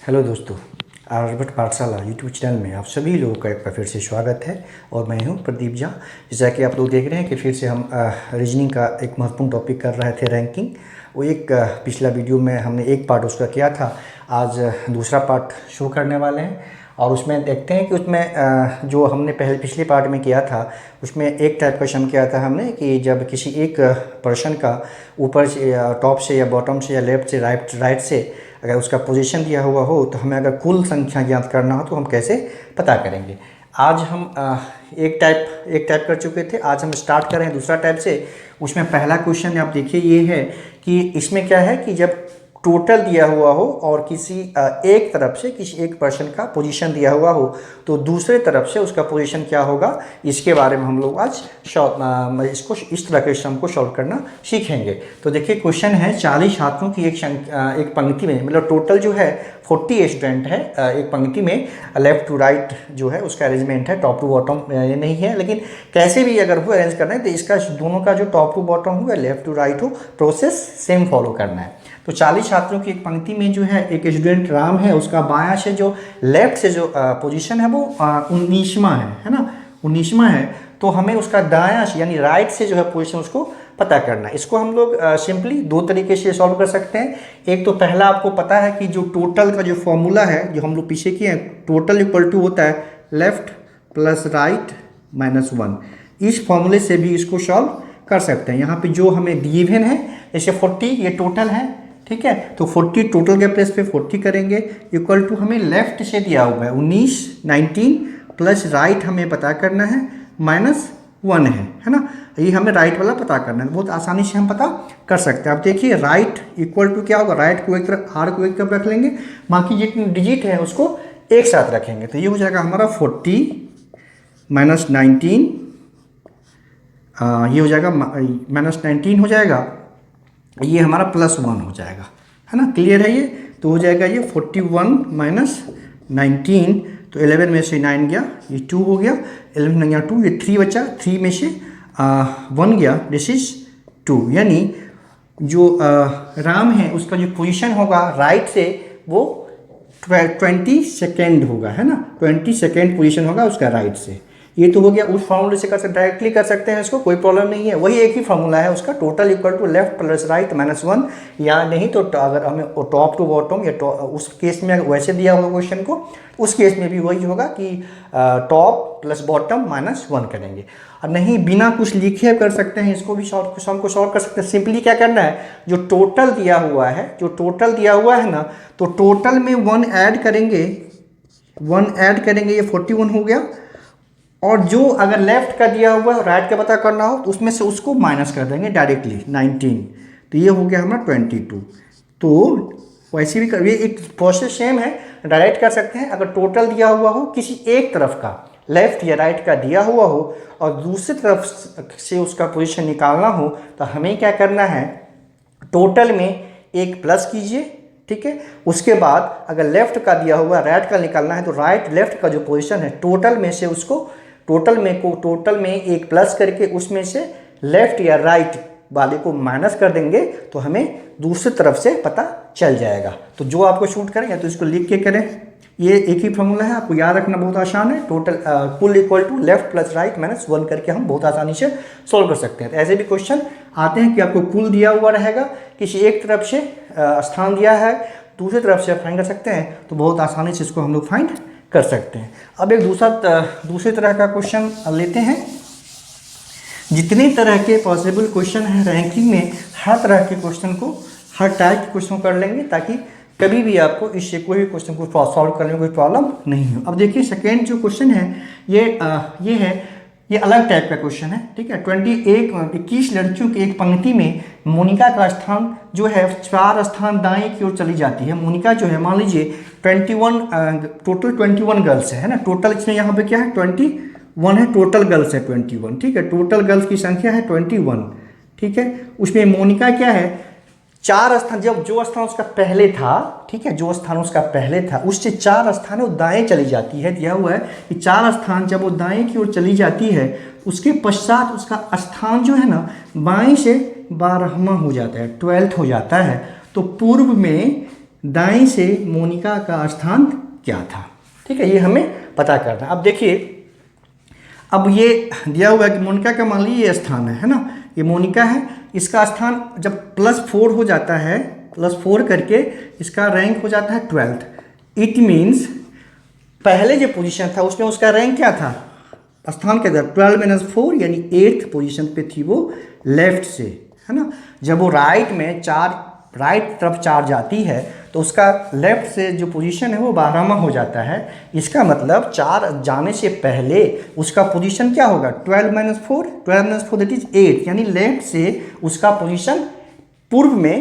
Hello दोस्तों, आर्यभट्ट पाठशाला YouTube channel में आप सभी लोगों का एक बार फिर से स्वागत है। और मैं हूं प्रदीप झा। जैसा कि आप लोग देख रहे हैं कि फिर से हम रीजनिंग का एक महत्वपूर्ण टॉपिक कर रहे थे, रैंकिंग। वो एक पिछला वीडियो में हमने एक पार्ट उसका किया था, आज दूसरा पार्ट शुरू करने वाले हैं। और उसमें देखते हैं कि उसमें जो हमने पिछले पार्ट में किया था उसमें एक टाइप क्वेश्चन किया था हमने कि जब किसी एक पर्सन का ऊपर से या टॉप से या बॉटम से या लेफ्ट से राइट से अगर उसका पोजीशन दिया हुआ हो तो हमें अगर कुल संख्या ज्ञात करना हो तो हम कैसे पता करेंगे। आज हम एक टाइप कर चुके थे, आज हम स्टार्ट कर रहे हैं दूसरा टाइप से। उसमें पहला क्वेश्चन आप देखिए ये है कि इसमें क्या है कि जब टोटल दिया हुआ हो और किसी एक तरफ से किसी एक पर्सन का पोजीशन दिया हुआ हो तो दूसरे तरफ से उसका पोजीशन क्या होगा, इसके बारे में हम लोग आज इसको इस तरह के सम को सॉल्व करना सीखेंगे। तो देखिए क्वेश्चन है 40 छात्रों की एक पंक्ति में, मतलब टोटल जो है 40 स्टूडेंट है एक पंक्ति में। लेफ्ट टू राइट जो है उसका अरेंजमेंट है, टॉप टू बॉटम नहीं है, लेकिन कैसे भी अगर वो अरेंज करना है तो इसका दोनों का जो टॉप टू बॉटम हो या लेफ्ट टू राइट हो, प्रोसेस सेम फॉलो करना है। तो 40 छात्रों की एक पंक्ति में जो है एक स्टूडेंट राम है, उसका बायां से जो लेफ्ट से जो पोजीशन है वो 19वां है ना, 19वां है। तो हमें उसका दायां से यानी राइट से जो है पोजीशन उसको पता करना है। इसको हम लोग सिंपली दो तरीके से सॉल्व कर सकते हैं। एक तो पहला आपको पता है कि जो टोटल का जो फॉर्मूला है जो हम लोग पीछे किए हैं, टोटल इक्वल टू होता है लेफ्ट प्लस राइट माइनस 1। इस फॉर्मूले से भी इसको सॉल्व कर सकते हैं। यहाँ पे जो हमें गिवन है जैसे 40 ये टोटल है, ठीक है, तो 40 टोटल के प्लेस पे 40 करेंगे, इक्वल टू हमें लेफ्ट से दिया हुआ है 19 प्लस राइट हमें पता करना है -1 है ना। ये हमें राइट वाला पता करना है, बहुत आसानी से हम पता कर सकते हैं। अब देखिए राइट इक्वल टू क्या होगा, राइट को एक तरफ आर को एक तरफ रख लेंगे, बाकी जितने डिजिट है उसको एक साथ रखेंगे। तो ये हो जाएगा हमारा 40 -19, ये हो जाएगा -19 हो जाएगा, ये हमारा +1 हो जाएगा, है ना। क्लियर है ये, तो हो जाएगा ये 41 -19, तो 11 में से 9 गया, ये 2 हो गया, 11 9 2, ये 3 बचा, 3 में से 1 गया, दिस इज 2। यानी जो राम है उसका जो पोजीशन होगा राइट से वो 22nd होगा, है ना, 22nd पोजीशन होगा उसका राइट से। ये तो हो गया, उस फॉर्मूले से डायरेक्टली कर सकते हैं इसको, कोई प्रॉब्लम नहीं है। वही एक ही फॉर्मूला है उसका, total equal to left plus right -1, या नहीं तो अगर हमें टॉप टू बॉटम या उस केस में वैसे दिया हुआ क्वेश्चन को, उस केस में भी वही होगा कि टॉप प्लस बॉटम -1 करेंगे। और नहीं बिना कुछ लिखे कर सकते हैं इसको भी, सम को सॉल्व कर सकते हैं। सिंपली क्या करना है, जो टोटल दिया हुआ है ना, तो टोटल में 1 ऐड करेंगे, ये 41 हो गया। और जो अगर लेफ्ट का दिया हुआ है राइट का पता करना हो तो उसमें से उसको माइनस कर देंगे डायरेक्टली 19, तो ये हो गया हमारा 22। तो वैसे भी ये एक प्रोसेस सेम है, डायरेक्ट कर सकते हैं। अगर टोटल दिया हुआ हो किसी एक तरफ का, लेफ्ट या राइट का दिया हुआ हो और दूसरी तरफ से उसका पोजीशन निकालना हो तो हमें क्या करना है, टोटल में एक प्लस कीजिए, ठीक है। उसके बाद अगर लेफ्ट का दिया हुआ राइट का निकालना है तो राइट लेफ्ट का जो पोजीशन है टोटल में से उसको टोटल में एक प्लस करके उसमें से लेफ्ट या राइट वाले को माइनस कर देंगे तो हमें दूसरी तरफ से पता चल जाएगा। तो जो आपको शूट करें या तो इसको लिख के करें, ये एक ही फॉर्मूला है, आपको याद रखना बहुत आसान है। टोटल कुल equal to left plus right -1 करके हम बहुत आसानी से सॉल्व कर सकते हैं। तो ऐसे भी क्वेश्चन आते हैं कि आपको कुल दिया हुआ रहेगा, किसी एक तरफ से स्थान दिया है, दूसरी तरफ से फाइंड कर सकते हैं, तो बहुत आसानी से इसको हम लोग फाइंड कर सकते हैं। अब एक दूसरी तरह का क्वेश्चन लेते हैं। जितने तरह के पॉसिबल क्वेश्चन हैं रैंकिंग में, हर तरह के क्वेश्चन को, हर टाइप के क्वेश्चन कर लेंगे ताकि कभी भी आपको इससे कोई भी क्वेश्चन को सॉल्व करने में कोई प्रॉब्लम नहीं हो। अब देखिए सेकेंड जो क्वेश्चन है ये अलग टाइप का क्वेश्चन है, ठीक है। 21 लड़कियों की एक पंक्ति में मोनिका का स्थान जो है 4 स्थान दाएं की ओर चली जाती है। मोनिका जो है मान लीजिए 21 गर्ल्स है ना, टोटल इसमें यहाँ पे क्या है 21 है, टोटल गर्ल्स है 21, ठीक है, टोटल गर्ल्स की संख्या है 21, ठीक है। उसमें मोनिका क्या है, 4 स्थान, जब जो स्थान उसका पहले था, ठीक है, जो स्थान उसका पहले था उससे 4 स्थान वो दाएं चली जाती है। दिया हुआ है कि 4 स्थान जब वो दाएं की ओर चली जाती है उसके पश्चात उसका स्थान जो है ना बाएं से 12वां हो जाता है, 12th हो जाता है। तो पूर्व में दाएं से मोनिका का स्थान क्या था। ठीक है, ये हमें पता करना है। अब देखिए, अब ये दिया हुआ है कि मोनिका का मान लीजिए ये स्थान है ना, ये मोनिका है, इसका स्थान जब +4 हो जाता है, +4 करके इसका रैंक हो जाता है 12th। इट मीन्स पहले जो पोजीशन था उसमें उसका रैंक क्या था, स्थान क्या था, 12 - 4 यानी 8th पोजीशन पे थी वो लेफ्ट से, है ना। जब वो राइट में राइट तरफ 4 जाती है तो उसका लेफ्ट से जो पोजीशन है वो 12वां हो जाता है। इसका मतलब 4 जाने से पहले उसका पोजीशन क्या होगा, 12 - 4 दैट इज 8, यानी लेफ्ट से उसका पोजीशन पूर्व में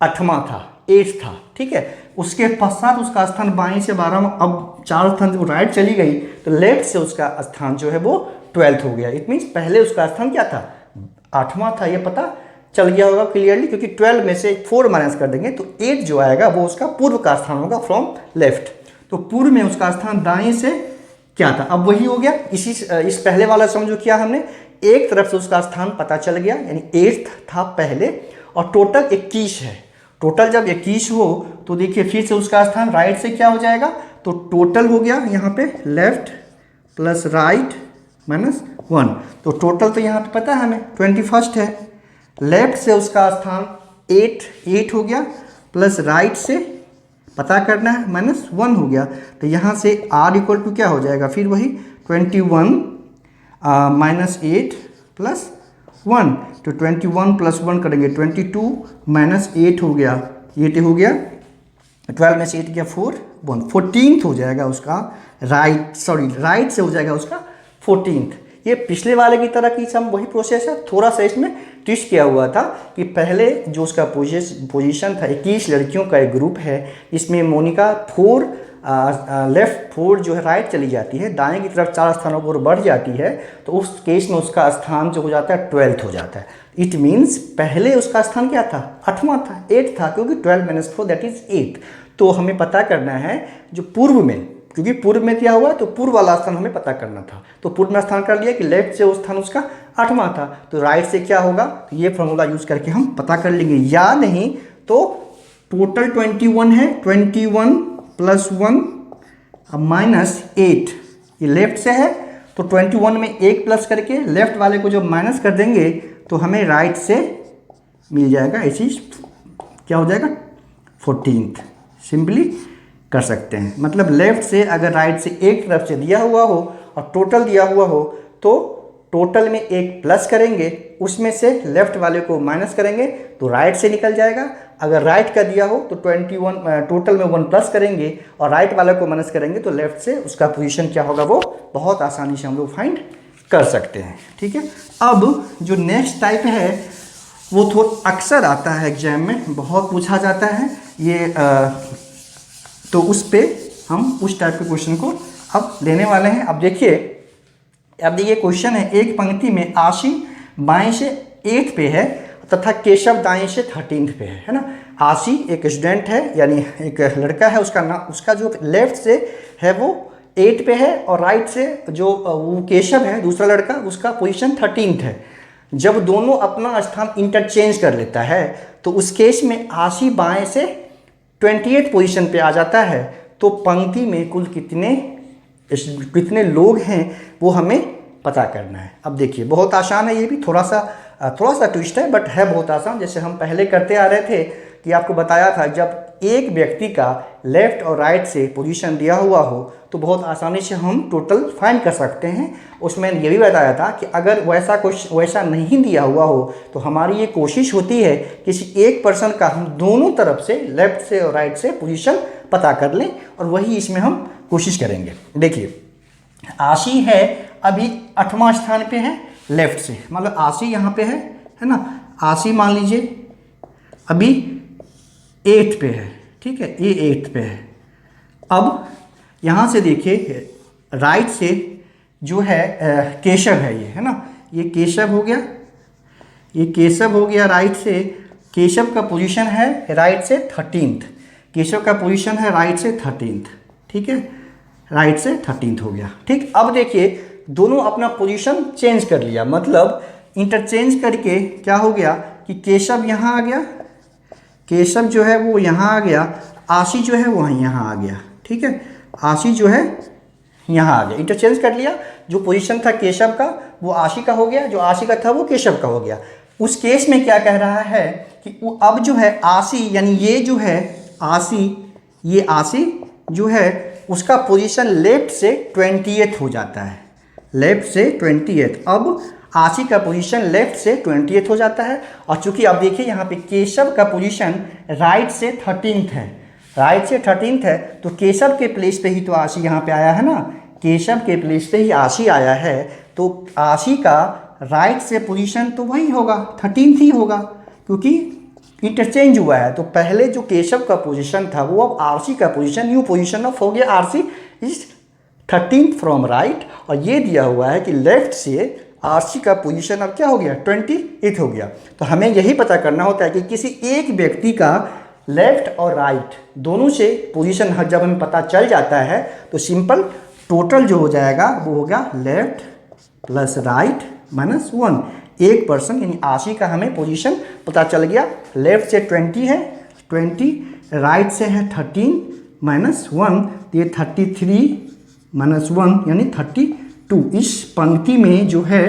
8वां था, 8 था। ठीक है, उसके पश्चात उसका स्थान बाएं से 12वां, अब 4 स्थान जब राइट चली गई तो लेफ्ट से उसका स्थान जो है वो 12th हो गया। इट मीन्स पहले उसका स्थान क्या था, 8वां था। ये पता चल गया होगा क्लियरली, क्योंकि 12 में से 4 माइनस कर देंगे तो 8 जो आएगा वो उसका पूर्व का स्थान होगा फ्रॉम लेफ्ट। तो पूर्व में उसका स्थान दाएं से क्या था, अब वही हो गया। इस पहले वाला समझो किया हमने, एक तरफ से उसका स्थान पता चल गया, यानी 8 था पहले, और टोटल 21 है। टोटल जब 21 हो तो देखिए फिर से उसका स्थान राइट से क्या हो जाएगा, तो टोटल हो गया यहाँ पे लेफ्ट प्लस राइट -1, तो टोटल तो यहाँ पे पता है हमें 21 है। लेफ्ट से उसका स्थान 8 हो गया, प्लस राइट से पता करना है -1 हो गया, तो यहाँ से r इक्वल टू क्या हो जाएगा, फिर वही 21 -8 + 1, तो 21 + 1 करेंगे 22 -8 हो गया, 8 हो गया, 12 में से 8 गया 4, 1 14th हो जाएगा उसका राइट से हो जाएगा उसका 14th। ये पिछले वाले की तरह की सब वही प्रोसेस है, थोड़ा सा इसमें ट्विस्ट किया हुआ था कि पहले जो उसका पोजीशन था, 21 लड़कियों का एक ग्रुप है, इसमें मोनिका 4 लेफ्ट 4 जो है राइट चली जाती है, दाएं की तरफ 4 स्थानों पर बढ़ जाती है, तो उस केस में उसका स्थान जो हो जाता है 12th हो जाता है। इट मीन्स पहले उसका स्थान क्या था, 8वां था, 8 था, क्योंकि 12 - 4 दैट इज 8। तो हमें पता करना है जो पूर्व में, क्योंकि पूर्व में क्या हुआ तो पूर्व वाला स्थान हमें पता करना था, तो पूर्व में स्थान कर लिया कि लेफ्ट से वो स्थान उसका 8वां था, तो राइट से क्या होगा, तो ये फॉर्मूला यूज करके हम पता कर लेंगे। या नहीं तो टोटल 21 है, 21 + 1 -8, ये लेफ्ट से है, तो 21 में 1 प्लस करके लेफ्ट वाले को जब माइनस कर देंगे तो हमें राइट से मिल जाएगा, ऐसी क्या हो जाएगा 14th, सिंपली कर सकते हैं। मतलब लेफ्ट से अगर राइट से एक तरफ से दिया हुआ हो और टोटल दिया हुआ हो तो टोटल में 1 प्लस करेंगे, उसमें से लेफ्ट वाले को माइनस करेंगे तो राइट से निकल जाएगा। अगर राइट का दिया हो तो 21 टोटल में 1 प्लस करेंगे और राइट वाले को माइनस करेंगे तो लेफ्ट से उसका पोजीशन क्या होगा वो बहुत आसानी से हम लोग फाइंड कर सकते हैं। ठीक है, अब जो नेक्स्ट टाइप है वो थोड़ा अक्सर आता है एग्जाम में, बहुत पूछा जाता है ये, तो उस पे हम उस टाइप के क्वेश्चन को अब लेने वाले हैं। अब देखिए क्वेश्चन है, एक पंक्ति में आशी बाएं से 8 पे है तथा केशव दाएं से 13th पे है ना। आशी एक स्टूडेंट है, यानी एक लड़का है, उसका नाम, उसका जो लेफ्ट से है वो 8 पे है और राइट से जो वो केशव है दूसरा लड़का, उसका पोजीशन 13th है। जब दोनों अपना स्थान इंटरचेंज कर लेता है तो उस केस में आशी बाएं से 28 पोजीशन पे आ जाता है, तो पंक्ति में कुल कितने लोग हैं वो हमें पता करना है। अब देखिए बहुत आसान है, ये भी थोड़ा सा ट्विस्ट है बट है बहुत आसान। जैसे हम पहले करते आ रहे थे कि आपको बताया था, जब एक व्यक्ति का लेफ्ट और राइट से पोजीशन दिया हुआ हो तो बहुत आसानी से हम टोटल फाइंड कर सकते हैं। उसमें ये भी बताया था कि अगर वैसा नहीं दिया हुआ हो तो हमारी ये कोशिश होती है किसी एक पर्सन का हम दोनों तरफ से लेफ्ट से और राइट से पोजीशन पता कर लें, और वही इसमें हम कोशिश करेंगे। देखिए आशी है अभी 8वां स्थान पे है लेफ्ट से, मतलब आशी यहाँ पे है ना, आशी मान लीजिए अभी 8 पे है, ठीक है, ये 8 पे है। अब यहाँ से देखिए राइट से जो है केशव है, ये है ना, ये केशव हो गया, ये केशव हो गया राइट से। केशव का पोजीशन है राइट से 13th, केशव का पोजीशन है राइट से 13th, ठीक है, राइट से 13th हो गया। ठीक, अब देखिए दोनों अपना पोजीशन चेंज कर लिया, मतलब इंटरचेंज करके क्या हो गया कि केशव यहाँ आ गया, केशव जो है वो यहाँ आ गया, आशी जो है वो यहाँ आ गया, ठीक है, आशी जो है यहाँ आ गया, इंटरचेंज कर लिया। जो पोजीशन था केशव का वो आशी का हो गया, जो आशी का था वो केशव का हो गया। उस केस में क्या कह रहा है कि वो अब जो है आशी, यानी ये जो है आशी, ये आशी जो है उसका पोजीशन लेफ्ट से 20th हो जाता है, लेफ्ट से 20th। अब आशी का पोजीशन लेफ्ट से 20th हो जाता है। और चूंकि आप देखिए यहाँ पे केशव का पोजीशन राइट से 13th है, राइट से 13th है, तो केशव के प्लेस पे ही तो आशी यहाँ पे आया है ना, केशव के प्लेस पे ही आशी आया है, तो आशी का राइट से पोजीशन तो वही होगा, 13th ही होगा, क्योंकि इंटरचेंज हुआ है। तो पहले जो केशव का पोजीशन था वो अब आरसी का पोजीशन, न्यू पोजीशन ऑफ हो गया, RC is 13th from right. और ये दिया हुआ है कि लेफ्ट से आरसी का पोजीशन अब क्या हो गया, 20th हो गया। तो हमें यही पता करना होता है कि किसी एक व्यक्ति का लेफ्ट और राइट दोनों से पोजीशन जब हमें पता चल जाता है तो सिंपल टोटल जो हो जाएगा वो होगा लेफ्ट प्लस राइट माइनस 1। एक पर्सन यानी आशी का हमें पोजीशन पता चल गया, लेफ्ट से 20 है 20, राइट से है 13 माइनस 1, ये 33 माइनस 1 यानी 32। इस पंक्ति में जो है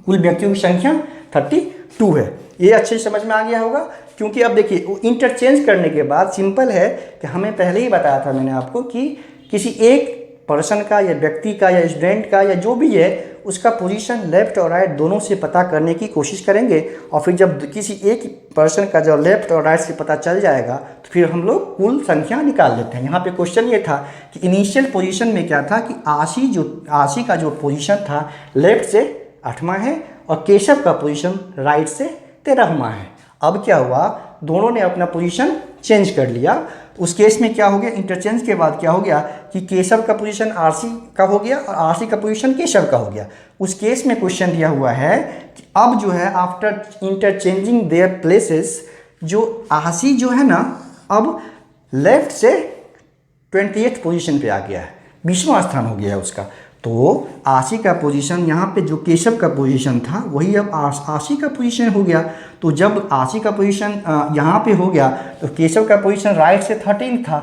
कुल व्यक्तियों की संख्या 32 है। ये अच्छे से समझ में आ गया होगा, क्योंकि अब देखिए वो इंटरचेंज करने के बाद सिंपल है कि हमें पहले ही बताया था मैंने आपको कि किसी एक पर्सन का या व्यक्ति का या स्टूडेंट का या जो भी है उसका पोजीशन लेफ्ट और राइट दोनों से पता करने की कोशिश करेंगे। और फिर जब किसी एक पर्सन का जब लेफ्ट और राइट से पता चल जाएगा तो फिर हम लोग कुल संख्या निकाल लेते हैं। यहाँ पे क्वेश्चन ये था कि इनिशियल पोजीशन में क्या था कि आशी का जो पोजीशन था लेफ्ट से 8वां है और केशव का पोजीशन राइट से 13वां है। अब क्या हुआ, दोनों ने अपना पोजीशन चेंज कर लिया। उस केस में क्या हो गया, इंटरचेंज के बाद क्या हो गया कि केशव का पोजीशन आरसी का हो गया और आरसी का पोजीशन केशव का हो गया। उस केस में क्वेश्चन दिया हुआ है कि अब जो है आफ्टर इंटरचेंजिंग देयर प्लेसेस, जो आरसी जो है ना अब लेफ्ट से 20th पोजीशन पे आ गया है, 20वां स्थान हो गया है उसका। तो आशी का पोजीशन यहाँ पे जो केशव का पोजीशन था वही अब आशी का पोजीशन हो गया। तो जब आशी का पोजीशन यहाँ पे हो गया तो केशव का पोजीशन राइट से 13 था,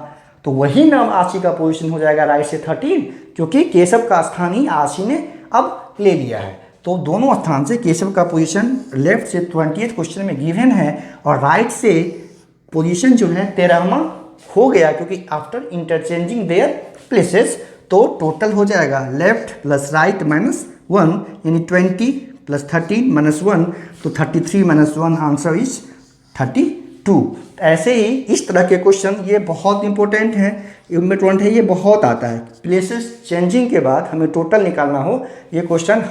तो वही नाम आशी का पोजीशन हो जाएगा राइट से 13, क्योंकि केशव का स्थान ही आशी ने अब ले लिया है। तो दोनों स्थान से केशव का पोजीशन लेफ्ट से 20th क्वेश्चन में गिवन है और राइट से पोजीशन जो है 13वां हो गया, क्योंकि आफ्टर इंटरचेंजिंग देयर प्लेसेस। तो टोटल हो जाएगा लेफ्ट प्लस राइट माइनस 1 यानी 20 प्लस 13 माइनस 1, तो 33 माइनस 1 आंसर इज 32। ऐसे ही इस तरह के क्वेश्चन ये बहुत इंपॉर्टेंट है, इम्पोर्टेंट है, ये बहुत आता है। प्लेसेस चेंजिंग के बाद हमें टोटल निकालना हो, ये क्वेश्चन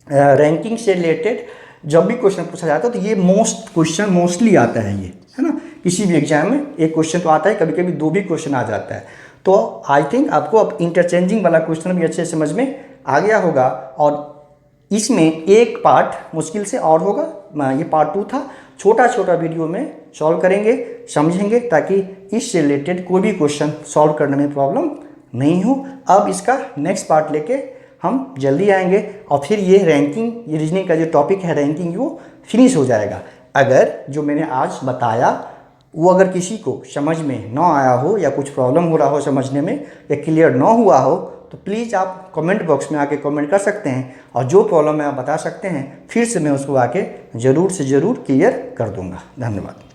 रैंकिंग से रिलेटेड जब भी क्वेश्चन पूछा जाता है तो ये क्वेश्चन मोस्टली आता है, ये है ना। किसी भी एग्जाम में एक क्वेश्चन तो आता है, कभी कभी 2 भी क्वेश्चन आ जाता है। तो आई थिंक आपको अब इंटरचेंजिंग वाला क्वेश्चन भी अच्छे से समझ में आ गया होगा। और इसमें एक पार्ट मुश्किल से और होगा, ये पार्ट 2 था, छोटा छोटा वीडियो में सॉल्व करेंगे, समझेंगे, ताकि इससे रिलेटेड कोई भी क्वेश्चन सॉल्व करने में प्रॉब्लम नहीं हो। अब इसका नेक्स्ट पार्ट लेके हम जल्दी आएंगे और फिर ये रैंकिंग, ये रीजनिंग का जो टॉपिक है रैंकिंग, वो फिनिश हो जाएगा। अगर जो मैंने आज बताया वो अगर किसी को समझ में ना आया हो या कुछ प्रॉब्लम हो रहा हो समझने में या क्लियर ना हुआ हो तो प्लीज़ आप कमेंट बॉक्स में आके कमेंट कर सकते हैं, और जो प्रॉब्लम है आप बता सकते हैं, फिर से मैं उसको आके ज़रूर से ज़रूर क्लियर कर दूंगा। धन्यवाद।